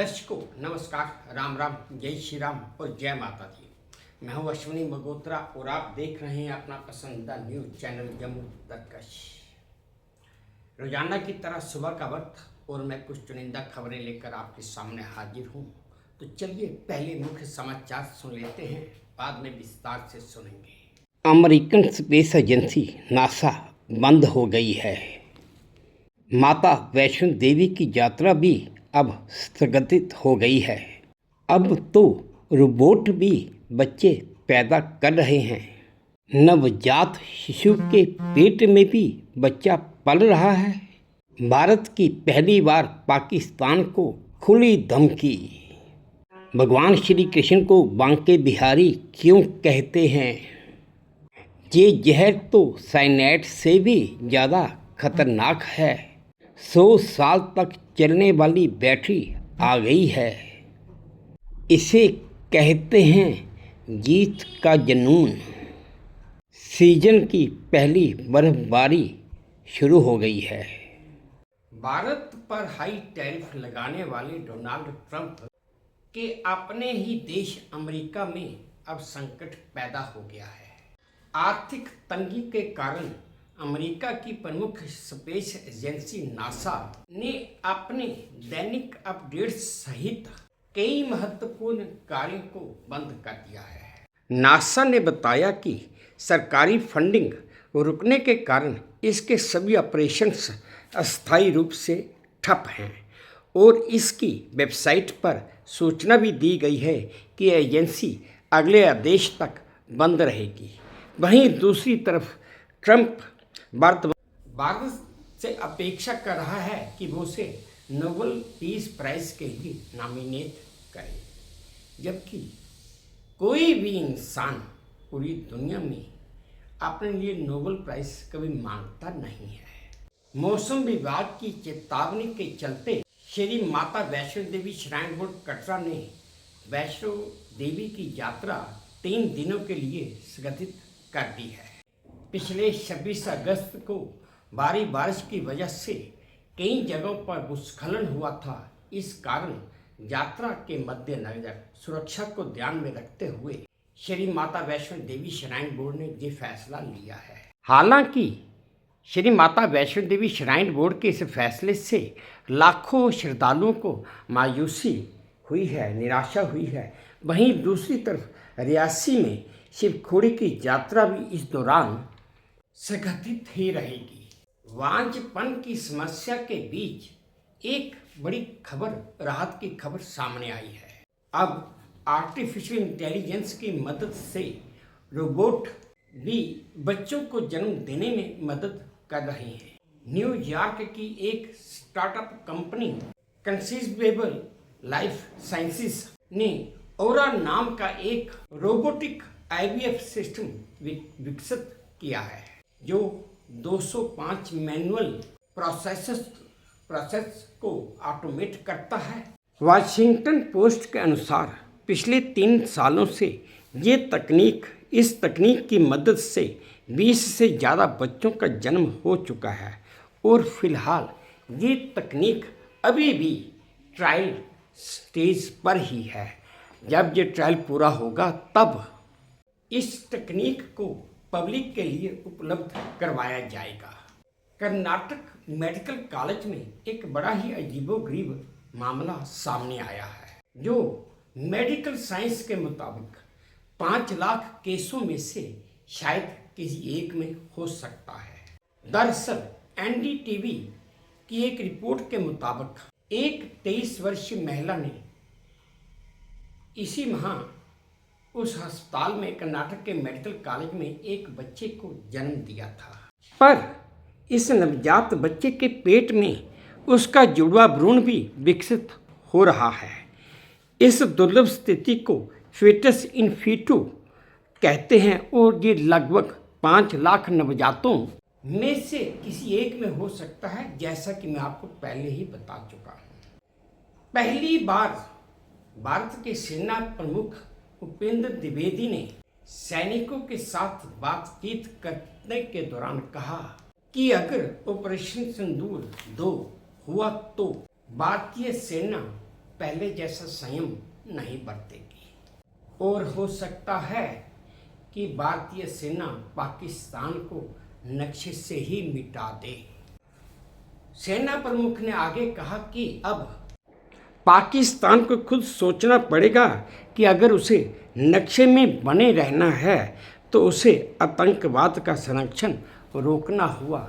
दर्शकों नमस्कार, राम राम, जय श्री राम और जय माता दी। मैं हूं अश्विनी मगोत्रा और आप देख रहे हैं अपना पसंदीदा न्यूज चैनल जम्मू तर्कश। रोजाना की तरह सुबह का वक्त और मैं कुछ चुनिंदा खबरें लेकर आपके सामने हाजिर हूं। तो चलिए पहले मुख्य समाचार सुन लेते हैं, बाद में विस्तार से सुनेंगे। अमेरिकन स्पेस एजेंसी नासा बंद हो गई है। माता वैष्णो देवी की यात्रा भी अब स्थगित हो गई है। अब तो रोबोट भी बच्चे पैदा कर रहे हैं। नवजात शिशु के पेट में भी बच्चा पल रहा है। भारत की पहली बार पाकिस्तान को खुली धमकी। भगवान श्री कृष्ण को बांके बिहारी क्यों कहते हैं? ये जहर तो साइनाइड से भी ज़्यादा खतरनाक है। 100 साल तक चलने वाली बैटरी आ गई है। इसे कहते हैं जीत का जुनून। सीजन की पहली बर्फबारी शुरू हो गई है। भारत पर हाई टैरिफ लगाने वाले डोनाल्ड ट्रंप के अपने ही देश अमेरिका में अब संकट पैदा हो गया है। आर्थिक तंगी के कारण अमेरिका की प्रमुख स्पेस एजेंसी नासा ने अपने दैनिक अपडेट्स सहित कई महत्वपूर्ण कार्यों को बंद कर दिया है। नासा ने बताया कि सरकारी फंडिंग रुकने के कारण इसके सभी ऑपरेशंस अस्थायी रूप से ठप हैं और इसकी वेबसाइट पर सूचना भी दी गई है कि एजेंसी अगले आदेश तक बंद रहेगी। वहीं दूसरी तरफ ट्रंप भारत से अपेक्षा कर रहा है कि वो उसे नोबेल पीस प्राइज के लिए नॉमिनेट करे, जबकि कोई भी इंसान पूरी दुनिया में अपने लिए नोबेल प्राइज कभी मांगता नहीं है। मौसम विभाग की चेतावनी के चलते श्री माता वैष्णो देवी श्राइन बोर्ड कटरा ने वैष्णो देवी की यात्रा 3 दिनों के लिए स्थगित कर दी है। पिछले 26 अगस्त को भारी बारिश की वजह से कई जगहों पर भूस्खलन हुआ था। इस कारण यात्रा के मद्देनजर सुरक्षा को ध्यान में रखते हुए श्री माता वैष्णो देवी श्राइन बोर्ड ने ये फैसला लिया है। हालांकि श्री माता वैष्णो देवी श्राइन बोर्ड के इस फैसले से लाखों श्रद्धालुओं को मायूसी हुई है, निराशा हुई है। वहीं दूसरी तरफ रियासी में शिवखोड़ी की यात्रा भी इस दौरान स्थगित ही रहेगी। वांझपन की समस्या के बीच एक बड़ी खबर, राहत की खबर सामने आई है। अब आर्टिफिशियल इंटेलिजेंस की मदद से रोबोट भी बच्चों को जन्म देने में मदद कर रहे हैं। न्यूयॉर्क की एक startup company conceivable life sciences ने ओरा नाम का एक रोबोटिक IVF सिस्टम विकसित किया है, जो 205 मैनुअल प्रोसेस को ऑटोमेट करता है। वाशिंगटन पोस्ट के अनुसार पिछले 3 सालों से इस तकनीक की मदद से 20 से ज़्यादा बच्चों का जन्म हो चुका है और फिलहाल ये तकनीक अभी भी ट्रायल स्टेज पर ही है। जब ये ट्रायल पूरा होगा तब इस तकनीक को पब्लिक के लिए उपलब्ध करवाया जाएगा। कर्नाटक मेडिकल कॉलेज में एक बड़ा ही अजीबोगरीब मामला सामने आया है, जो मेडिकल साइंस के मुताबिक 5 लाख केसों में से शायद किसी एक में हो सकता है। दरअसल NDTV की एक रिपोर्ट के मुताबिक एक 23 वर्षीय महिला ने इसी माह उस अस्पताल में, कर्नाटक के मेडिकल कॉलेज में एक बच्चे को जन्म दिया था, पर इस नवजात बच्चे के पेट में उसका जुड़वा भ्रूण भी विकसित हो रहा है। इस दुर्लभ स्थिति को फेटस इन फीटू कहते हैं और ये लगभग 5 लाख नवजातों में से किसी एक में हो सकता है, जैसा कि मैं आपको पहले ही बता चुका हूँ। पहली बार भारत के सेना प्रमुख उपेंद्र द्विवेदी ने सैनिकों के साथ बातचीत करने के दौरान कहा कि अगर ऑपरेशन सिंदूर 2 हुआ तो भारतीय सेना पहले जैसा संयम नहीं बरतेगी और हो सकता है कि भारतीय सेना पाकिस्तान को नक्शे से ही मिटा दे। सेना प्रमुख ने आगे कहा कि अब पाकिस्तान को खुद सोचना पड़ेगा कि अगर उसे नक्शे में बने रहना है तो उसे आतंकवाद का संरक्षण रोकना हुआ।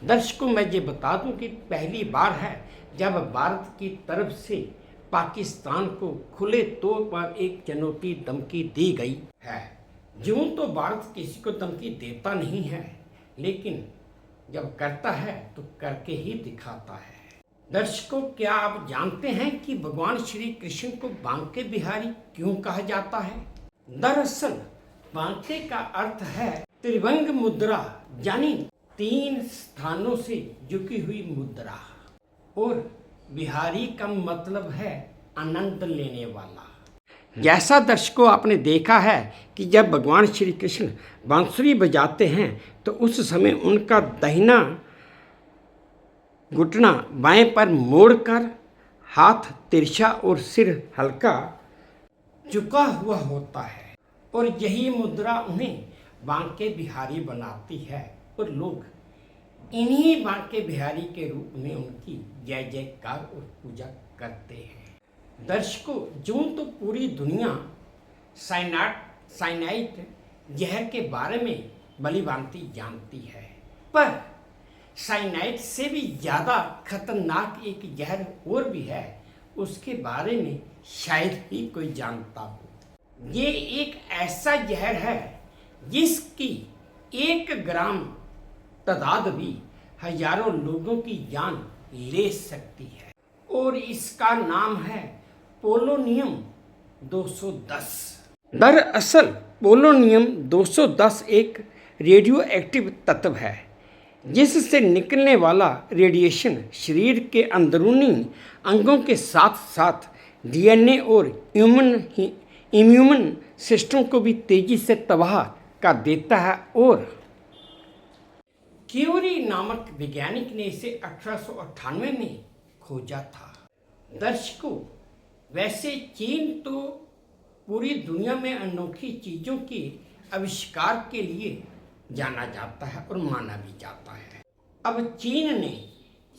दर्शकों, मैं ये बता दूं कि पहली बार है जब भारत की तरफ से पाकिस्तान को खुले तौर पर एक चुनौती धमकी दी गई है। यूं तो भारत किसी को धमकी देता नहीं है, लेकिन जब करता है तो करके ही दिखाता है। दर्शकों, क्या आप जानते हैं कि भगवान श्री कृष्ण को बांके बिहारी क्यों कहा जाता है? दरअसल बांके का अर्थ है त्रिभंग मुद्रा, यानी 3 स्थानों से झुकी हुई मुद्रा, और बिहारी का मतलब है आनंद लेने वाला। जैसा दर्शकों आपने देखा है कि जब भगवान श्री कृष्ण बांसुरी बजाते हैं तो उस समय उनका दाहिना घुटना बाएं पर मोड़कर हाथ तिरछा और सिर हल्का झुका हुआ होता है, और यही मुद्रा उन्हें बांके बिहारी बनाती है और लोग इन्हीं बांके बिहारी के रूप में उनकी जय जयकार और पूजा करते हैं। दर्शकों, यूं तो पूरी दुनिया साइनाइड जहर के बारे में भली-भांति जानती है, पर साइनाइड से भी ज़्यादा खतरनाक एक जहर और भी है, उसके बारे में शायद ही कोई जानता हो। ये एक ऐसा जहर है जिसकी 1 ग्राम तादाद भी हजारों लोगों की जान ले सकती है, और इसका नाम है पोलोनियम 210। दरअसल पोलोनियम 210 एक रेडियो एक्टिव तत्व है जिससे निकलने वाला रेडिएशन शरीर के अंदरूनी अंगों के साथ साथ डीएनए और इम्यून सिस्टम को भी तेजी से तबाह कर देता है। और क्यूरी नामक वैज्ञानिक ने इसे 1898 में खोजा था। दर्शकों, वैसे चीन तो पूरी दुनिया में अनोखी चीज़ों के आविष्कार के लिए जाना जाता है और माना भी जाता है। अब चीन ने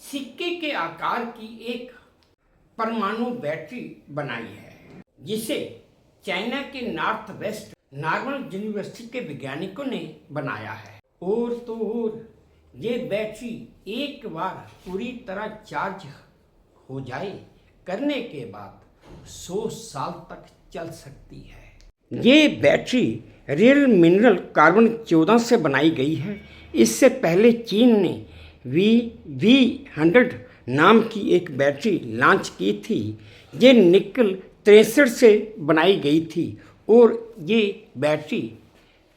सिक्के के आकार की एक परमाणु बैटरी बनाई है जिसे चाइना के नॉर्थ वेस्ट नॉर्मल यूनिवर्सिटी के वैज्ञानिकों ने बनाया है। और तो और ये बैटरी एक बार पूरी तरह चार्ज हो जाए करने के बाद 100 साल तक चल सकती है। ये बैटरी रियल मिनरल कार्बन 14 से बनाई गई है। इससे पहले चीन ने V100 नाम की एक बैटरी लॉन्च की थी। ये निकल 63 से बनाई गई थी और ये बैटरी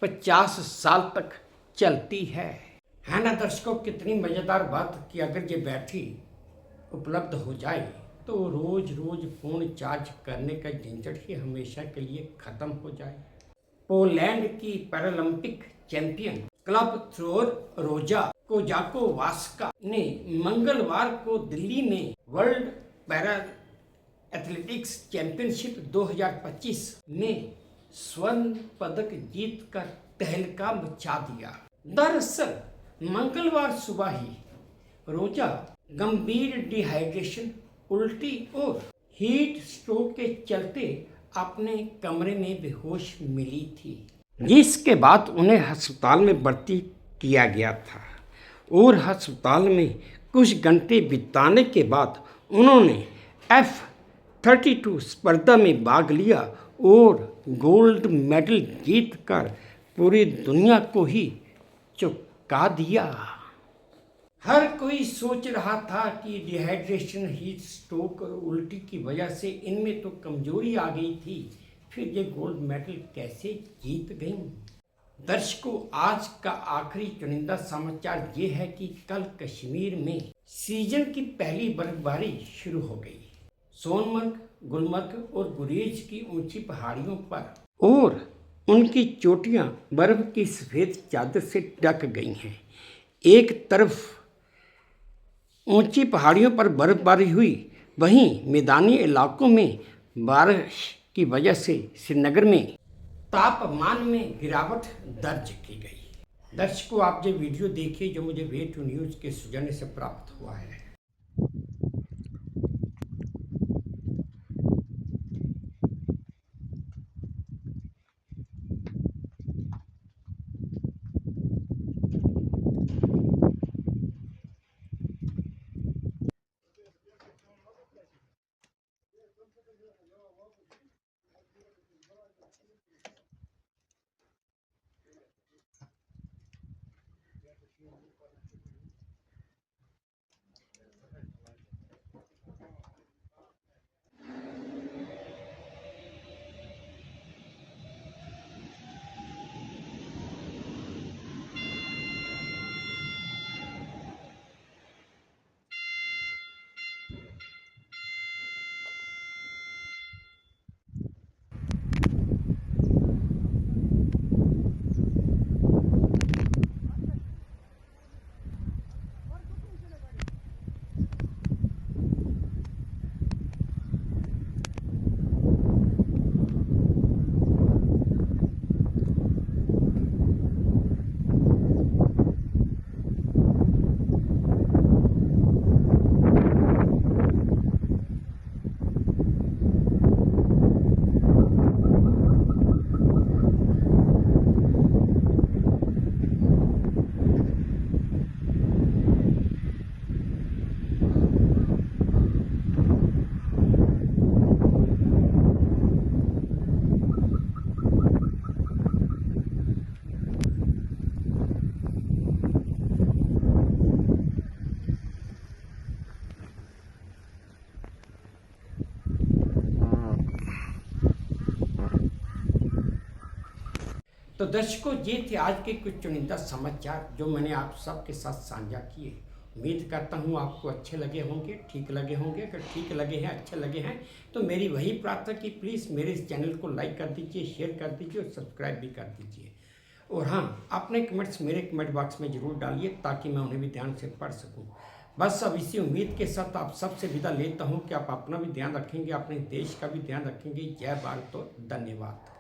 50 साल तक चलती है ना दर्शकों? कितनी मज़ेदार बात कि अगर ये बैटरी उपलब्ध हो जाए तो रोज़ रोज़ फ़ोन चार्ज करने का झंझट ही हमेशा के लिए ख़त्म हो जाए। पोलैंड की पैरालंपिक चैंपियन क्लब थ्रोअर रोजा कोजाकोवास्का ने मंगलवार को दिल्ली में वर्ल्ड पैरा एथलेटिक्स चैंपियनशिप 2025 में स्वर्ण पदक जीतकर तहलका मचा दिया। दरअसल मंगलवार सुबह ही रोजा गंभीर डिहाइड्रेशन, उल्टी और हीट स्ट्रोक के चलते अपने कमरे में बेहोश मिली थी, जिसके बाद उन्हें अस्पताल में भर्ती किया गया था और अस्पताल में कुछ घंटे बिताने के बाद उन्होंने F32 स्पर्धा में भाग लिया और गोल्ड मेडल जीतकर पूरी दुनिया को ही चौंका दिया। हर कोई सोच रहा था कि डिहाइड्रेशन, हीट स्ट्रोक और उल्टी की वजह से इनमें तो कमजोरी आ गई थी, फिर ये गोल्ड मेडल कैसे जीत गईं? दर्शकों, आज का आखिरी चुनिंदा समाचार ये है कि कल कश्मीर में सीजन की पहली बर्फबारी शुरू हो गई। सोनमर्ग, गुलमर्ग और गुरेज की ऊंची पहाड़ियों पर और उनकी चोटियां बर्फ की सफ़ेद चादर से ढक गई हैं। एक तरफ ऊंची पहाड़ियों पर बर्फबारी हुई वहीं मैदानी इलाकों में बारिश की वजह से श्रीनगर में तापमान में गिरावट दर्ज की गई। दर्शकों, आप जो वीडियो देखिए जो मुझे वे2 न्यूज़ के सौजन्य से प्राप्त हुआ है। तो दर्शकों, ये थे आज के कुछ चुनिंदा समाचार जो मैंने आप सबके साथ साझा किए। उम्मीद करता हूँ आपको अच्छे लगे होंगे, ठीक लगे होंगे। अगर ठीक लगे हैं, अच्छे लगे हैं तो मेरी वही प्रार्थना कि प्लीज़ मेरे इस चैनल को लाइक कर दीजिए, शेयर कर दीजिए और सब्सक्राइब भी कर दीजिए। और हाँ, अपने कमेंट्स मेरे कमेंट बॉक्स में ज़रूर डालिए ताकि मैं उन्हें भी ध्यान से पढ़ सकूँ। बस अब इसी उम्मीद के साथ आप सबसे विदा लेता हूँ कि आप अपना भी ध्यान रखेंगे, अपने देश का भी ध्यान रखेंगे। जय भारत, तो धन्यवाद।